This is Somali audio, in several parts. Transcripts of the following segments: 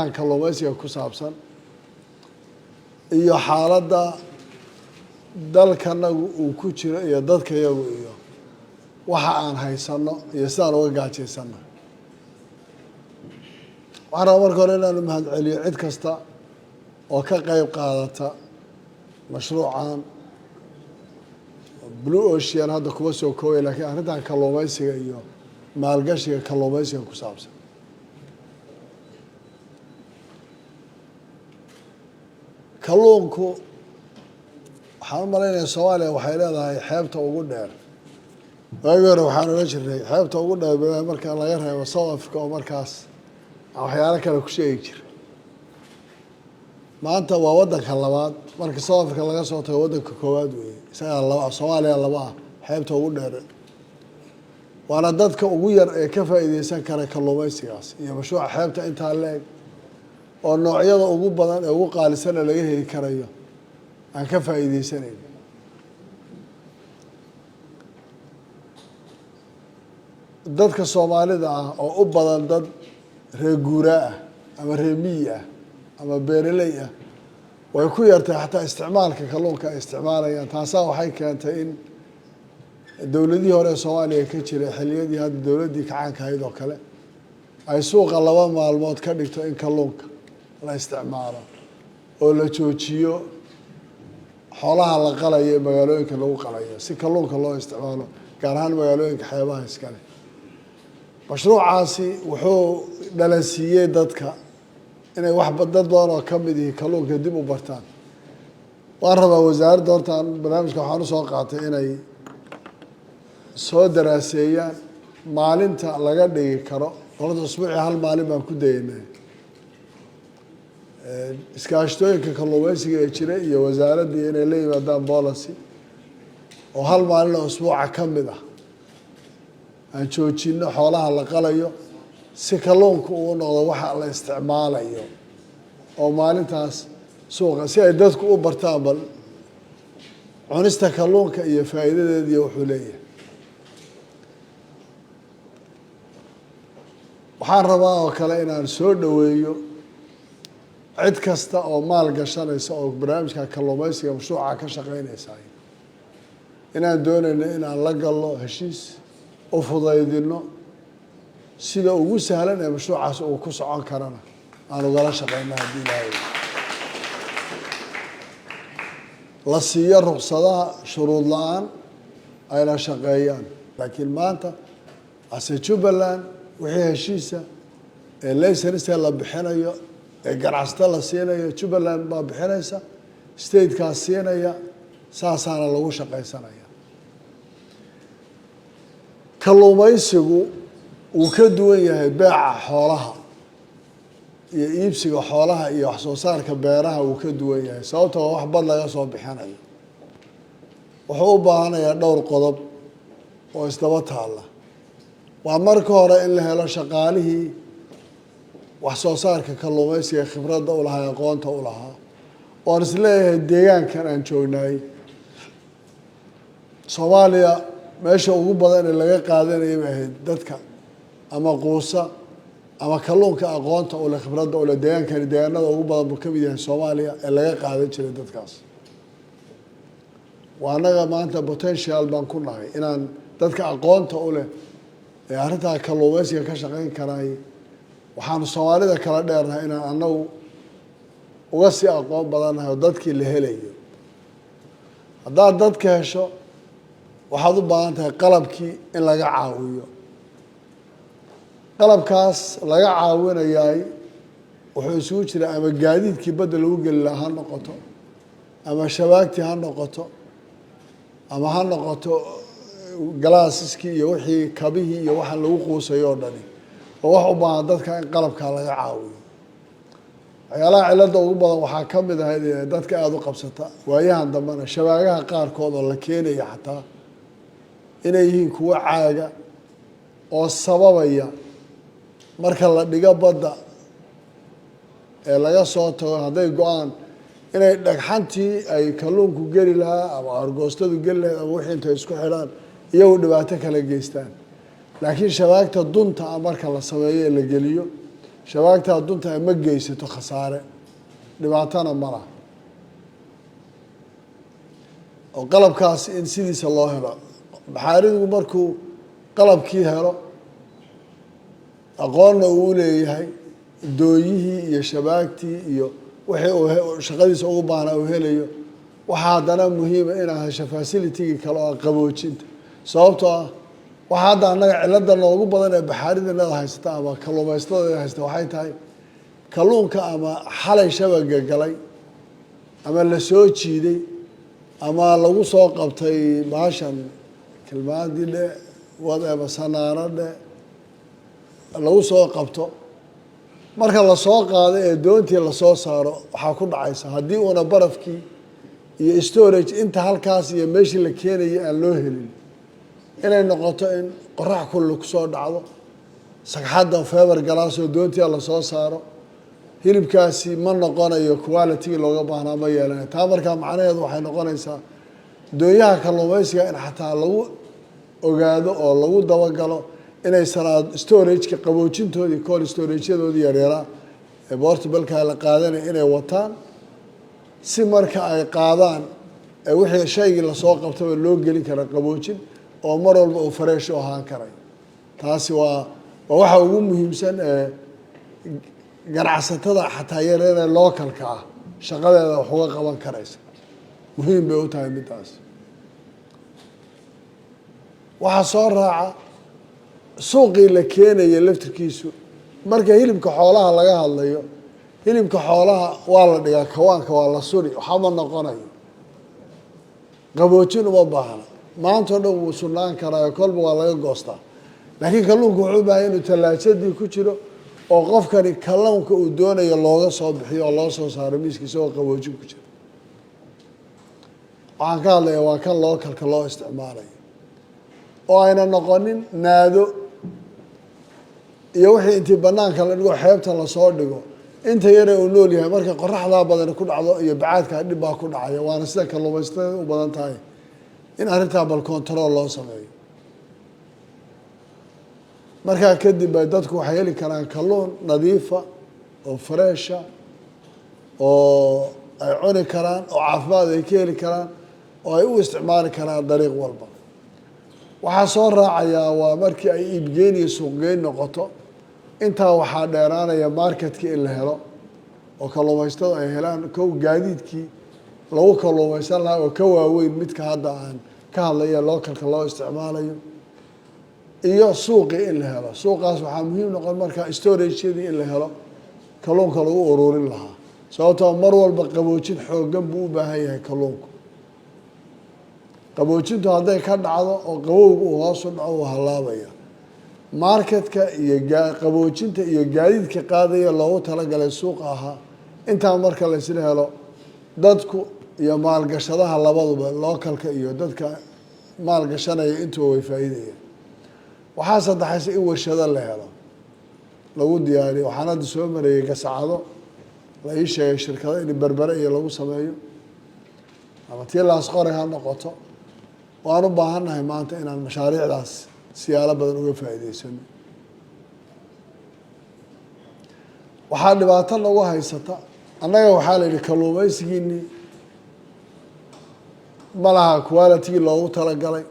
arrintan kalluumaysiga ku saabsan iyo xaaladda dalkanagu uu ku jiro iyo dadkayagu iyo waxa aan haysano iyo sidaan uga gaajaysano waxaan rabaa marka hore inaanu mahadceliyo cid kasta oo ka qayb qaadata mashruucan Blue Ocean hadda kuma soo koobay laakiin arrintan kalluumaysiga iyo maalgashiga kalluumaysiga ku saabsan kalluunku waxaan u malaynayaa Soomaaliya waxay leedahay xeebta ugu dheer waagii hore waxaan oran jirnay xeebta ugu dheer marka laga reebo South Africa oo markaas waxyaalo kale ku sheegi jiray maanta waa waddanka labaad marka South Africa laga soo tago waddanka koowaad weeye isaga laba Soomaaliya laba ah xeebta ugu dheer waana dadka ugu yar ee ka faa'iideysan kara kalluumaysigaas iyo mashruuca xeebta intaa leeg oo noocyada ugu badan ee ugu qaalisan laga heli karayo aan ka faa'iideysanayn dadka Soomaalida ah oo u badan dad reer guuraa ah ama reer miyi ah ama beeraley ah way ku yartay xataa isticmaalka kalluunka ay isticmaalayaan taasaa waxay keentay in dowladihii hore ee Soomaaliya ka jiray xilliyadii hadda dowladdii kacaanka ahayd oo kale ay suuqa laba maalmood ka dhigto in kalluunka la isticmaalo oo la joojiyo xoolaha la qalayo ee magaalooyinka lagu qalayo si kalluunka loo isticmaalo gaar ahaan magaalooyinka xeebaha iskale mashruucaasi wuxuu dhalansiiyey dadka inay wax dad badan oo ka mid yihiin kalluunka dib u bartaan waan rabaa wasaaradda hortaan barnaamijka waxaan u soo qaatay inay soo daraaseeyaan maalinta laga dhigi karo qolada usbuucii hal maalin baan ku daynay iskaashatooyinka kalluumaysiga ee jira iyo wasaaraddii inay la yimaadaan policy oo hal maalin oo usbuuca ka mid ah aan joojino xoolaha la qalayo si kalluunka uu noqdo waxa la isticmaalayo oo maalintaas suuqa si ay dadku u bartaan bal cunista kalluunka iyo faa'iidadeeda iyo wuxuu leeyahay waxaan rabaa oo kale inaan soo dhaweeyo cid kasta oo maal gashanaysa oo barnaamijka kalluumaysiga mashruuca ka shaqeynaysa inaan doonayno inaan la galno heshiis u fudaydino sida ugu sahlan ee mashruucaas uu ku socon karana aan ugala shaqeyno haddii ilaahay la siiyo ruqsadaha shuruud la-aan ayna shaqeeyaan laakiin maanta ase Jubbaland wixii heshiisa ee laysanista la bixinayo ee ganacsato la siinayo Jubbaland baa bixinaysa statekaas siinaya saasaana lagu shaqaysanaya kalluumaysigu wuu ka duwan yahay beeca xoolaha iyo iibsiga xoolaha iyo wax soo saarka beeraha wuu ka duwan yahay sababtoo wax bad laga soo bixinayo wuxuu u baahanayaa dhowr qodob oo isdaba taalla waa marka hore in la helo shaqaalihii wax soo saarka kalluumaysiga khibradda u lahaa aqoonta u lahaa oon is leeyahay deegaankan aan joognaay Soomaaliya meesha ugu badan ee laga qaadanayay bay ahayd dadka ama quusa ama kalluunka aqoonta u leh khibradda u leh deegaankani deegaanada ugu badan buu ka mid yahay Soomaaliya ee laga qaadan jiray dadkaas waa annaga maanta potential baan ku nahay inaan dadka aqoonta u leh ee arrintaa kalluumaysiga ka shaqeyn karaay waxaanu Soomaalida kala dheernahay inaan annagu uga sii aqoon badannahay oo dadkii la helayo haddaad dadka hesho waxaad u baahan tahay qalabkii in laga caawiyo qalabkaas laga caawinayaay wuxuu isugu jira ama gaadiidkii badda lagu geli lahaa ha noqoto ama shabaagtii ha noqoto ama ha noqoto galaasiskii iyo wixii kabihii iyo waxaan lagu quusayo oo dhani oo wax u baahan dadka in qalabkaa laga caawiyo waxyaalaha cilada ugu badan waxaa ka mid ahayd dadka aada u qabsata waayahan dambena shabaagaha qaarkood oo la keenaya xataa inay yihiin kuwo caaga oo sababaya marka la dhigo badda ee laga soo tago hadday go-aan inay dhagxantii ay kalluunku geli lahaa ama argoostadu geli lahayd ama wixii intay isku xidhaan iyagu dhibaato kala geystaan laakiin shabaagta dunta ah marka la sameeyo ee la geliyo shabaagta dunta ay ma geysato khasaare dhibaatana ma laha oo qalabkaas in sidiisa loo helo baxaarigu markuu qalabkii helo aqoonna uu leeyahay dooyihii iyo shabaagtii iyo wixii uu shaqadiisa ugu baahnaa uu helayo waxaa haddana muhiima inaad hesho facilitigii kale oo qaboojinta sababtoo ah waxaa hadda annaga cilada noogu badan ee baxaaridanada haysata ama kalluumaysatada haysta waxay tahay kalluunka ama xalay shabaga galay ama la soo jiiday ama lagu soo qabtay baashan kilmaadii dhe whatever sanaano dhe lagu soo qabto marka lasoo qaado ee doontii lasoo saaro waxaa ku dhacaysa haddii uuna barafkii iyo storage inta halkaas iyo meeshii la keenayay aan loo helin inay noqoto in qorax kulli kusoo dhacdo sagxadda feebar galaasoo doontii lasoo saaro hilibkaasi ma noqonayo qualitygii looga baahnaa ma yeelanayo taa markaa macnaheedu waxay noqonaysaa doonyaha kalluumaysiga in xataa lagu ogaado oo lagu dabagalo inay sanaad storageka qaboojintoodii cold storageyadoodii yaryaaraa ee portabalka la qaadanaya inay wataan si marka ay qaadaan ee wixii shaygii lasoo qabtaba loo gelin kara qaboojin oo mar walba uu fresh u ahaan karay taasi waa waxa ugu muhiimsan ee ganacsatada xataa yareeree localka ah shaqadeeda wax uga qaban karaysa muhiim bay u tahay midaas waxaa soo raaca suuqii la keenaya laftirkiisu marka hilibka xoolaha laga hadlayo hilibka xoolaha waa la dhigaa kawaanka waa la suri waxama noqonayo qaboojin uma baahna maanta o dhan wuu sunnaan karaayo kolba waa laga goostaa laakiin kalluunka wuxuu u baahay inuu tallaajadii ku jiro oo qofkani kalluunka uu doonayo looga soo bixiyo oo loo soo saaro miiska isagoo qaboojin ku jira waxaan ka hadlaya waa kan localka loo isticmaalayo oo ayna noqonin naado iyo wixii intii banaanka la dhigo xeebta lasoo dhigo inta yare uu nool yahay marka qoraxdaa badani ku dhacdo iyo bacaadka dhib baa ku dhacaya waana sida kalluumaysatada u badan tahay in arrintaa bal control loo sameeyo markaa kadib bay dadku waxay heli karaan kalluun nadiifa oo freesha oo ay cuni karaan oo caafimaad ay ka heli karaan oo ay u isticmaali karaan dariiq walba waxaa soo raacayaa waa markii ay iibgeyn iyo suuqgeyn noqoto intaa waxaa dheeraanaya marketkii in la helo oo kalluumaystada ay helaan kow gaadiidkii lagu kalluumaysan lahaa oo ka waaweyn midka hadda aan ka hadlaya localka loo isticmaalayo iyo suuqii in la helo suuqaas waxaa muhiim noqon markaa storageyadii in la helo kalluunka lagu ururin lahaa sababtoo mar walba qaboojin xooggan buu u baahan yahay kalluunku qaboojintu hadday ka dhacdo oo qabowga uu hoos u dhaco uu hallaabaya marketka iyo qaboojinta iyo gaadiidka qaadaya loogu talagalay suuqa ahaa intaa marka laysla helo dadku iyo maalgashadaha labaduba localka iyo dadka maalgashanaya intuba way faa'iidayaan waxaa saddexaysa in warshado la helo lagu diyaariyo waxaan hadda soo marayay gasacado la ii sheegay shirkado in berbere iyo lagu sameeyo ama tii laasqoray ha noqoto waan u baahannahay maanta inaan mashaariicdaas siyaalo badan uga faa'iidaysano waxaa dhibaato nagu haysata annaga waxaa la yidhi kalluumaysigiinii ma laha qualitygii loogu talagalay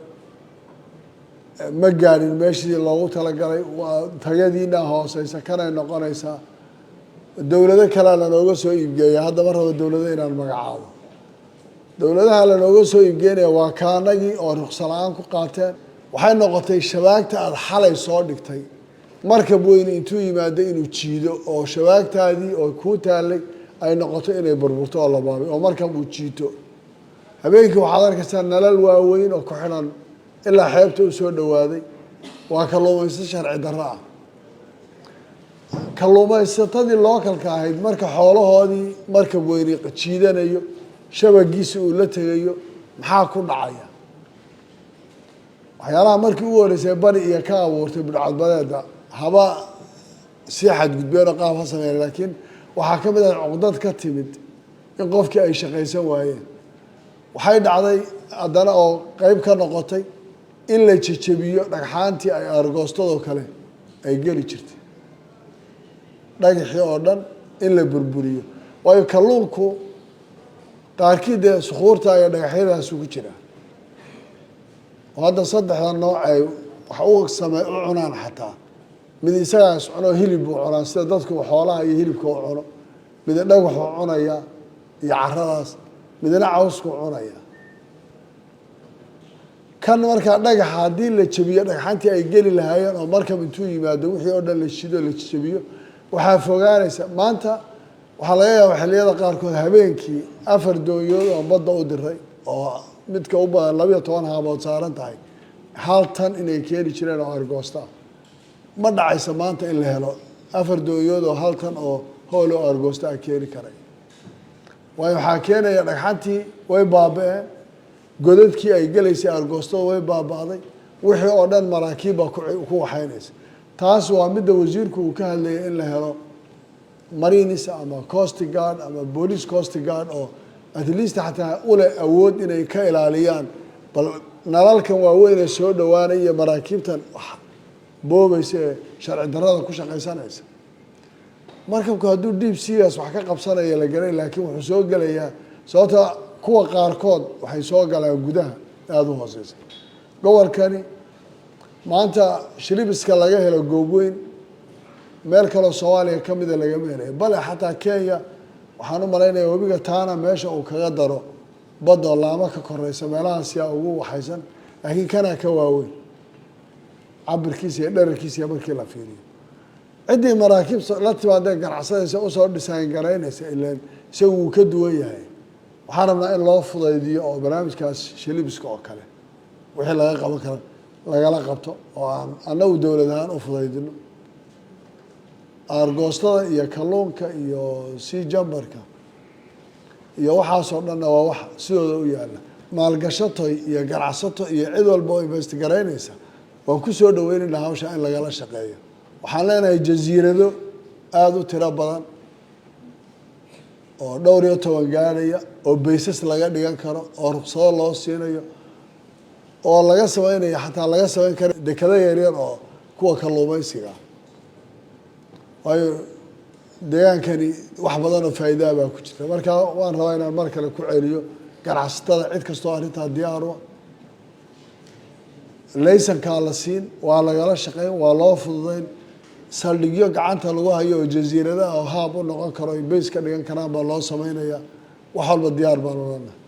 ma gaadhin meeshii loogu talagalay waa tayadiina hooseysa kanay noqonaysaa dowlado kalea lanooga soo iibgeeya haddaba rabo dowlado inaan magacaabo dowladaha lanooga soo iibgeynaya waa kaanagii oo ruqsa la-aan ku qaateen waxay noqotay shabaagta aada xalay soo dhigtay markab weyne intuu yimaado inuu jiido oo shabaagtaadii oo kuu taalay ay noqoto inay burburto oo la baabay oo markab uu jiito habeenkii waxaad arkaysaa nalal waaweyn oo ku xidhan ilaa xeebta u soo dhowaaday waa kalluumaysato sharci darro ah kalluumaysatadii localka ahayd marka xoolahoodii markab weyne jiidanayo shabagiisi uu la tegayo maxaa ku dhacaya waxyaalaha markii ugu horeysay bari iyo ka abuurtay budhcadbadeeda haba sii xadgudbeen oo qaab ha sameeya laakiin waxaa ka mid ah cuqdad ka timid in qofkii ay shaqaysan waayeen waxay dhacday haddana oo qeyb ka noqotay in la jejebiyo dhagxaantii ay argoostadoo kale ay geli jirtay dhagaxii oo dhan in la burburiyo waayo kalluunku qaarkii dee sukuurta iyo dhagaxyadaas ugu jira oo hadda saddexda nooc ay wax u cunaan xataa mid isagaas cuno hilib buu cunaa sida dadku xoolaha iyo hilibka u cuno mid dhagaxu cunaya iyo carradaas midna cawsku cunaya kan markaa dhagaxa haddii la jabiyo dhagxantii ay geli lahaayeen oo markab intuu yimaado wixii oo dhan la shido la jabiyo waxaa fogaanaysa maanta waxaa laga yaabaa xilliyada qaarkood habeenkii 4 doonyood oo badda u diray oo midka u badan 12 haabood saaran tahay hal tan inay keeni jireen oo argoosta ma dhacaysa maanta in la helo 4 doonyood oo hal tan oo hool oo argoosta keeni karay waayo waxaa keenaya dhagxantii way baaba'een godadkii ay gelaysay argoostada way baaba'day wixii oo dhan maraakiibba ku waxaynaysa taas waa midda wasiirku uu ka hadlayay in la helo marines ama coast guard ama police coast guard oo at least xataa ule awood inay ka ilaaliyaan bal nalalkan waaweyn ee soo dhawaanay iyo maraakiibtan boobaysa ee sharci darrada ku shaqaysanaysa markabku hadduu deep seas wax ka qabsanaya la garay laakiin wuxuu soo gelayaa sababta kuwa qaarkood waxay soo galaan gudaha aada u hooseysa gobolkani maanta shilibiska laga helo goobweyn meel kaloo soomaaliya ka mida lagama helayo bale xataa kenya waxaan u malaynayaa webiga taana meesha uu kaga daro badoo laamo ka koreysa meelahaas yaa ugu waxaysan laakiin kanaa ka waaweyn cabirkiisa iyo dherarkiisa iyo markii la fiiriyo ciddii maraakiib la timaadee ganacsadaysa usoo dhisaan garaynaysa ilaan isagu wuu ka duwan yahay waxaan rabnaa in loo fudaydiyo oo barnaamijkaas shilibiska oo kale wixii laga qaban karo lagala qabto oo aan annagu dowlad ahaan u fudaydino aargoostada iyo kalluunka iyo sii jambarka iyo waxaasoo dhanna waa wax sidooda u yaalla maalgashato iyo ganacsato iyo cid walba oo investigaraynaysa waan ku soo dhaweynayna hawsha in lagala shaqeeyo waxaan leenahay jasiirado aada u tiro badan oo dhowr iyo 10 gaaraya oo baysas laga dhigan karo oo ruqsado loo siinayo oo laga sameynayo xataa laga sameyn karo dekado yaryar oo kuwa kalluumaysiga waayo deegaankani wax badan oo faa'iido baa ku jirta marka waan rabaa inaan mar kale ku celiyo ganacsatada cid kastoo arrintaa diyaar u laysankaa la siin waa lagala shaqeyn waa loo fududeyn saldhigyo gacanta lagu hayo oo jasiiradaha oo haab u noqon karo ay bays ka dhigan karaan baa loo sameynaya wax walba diyaar baan u leenahay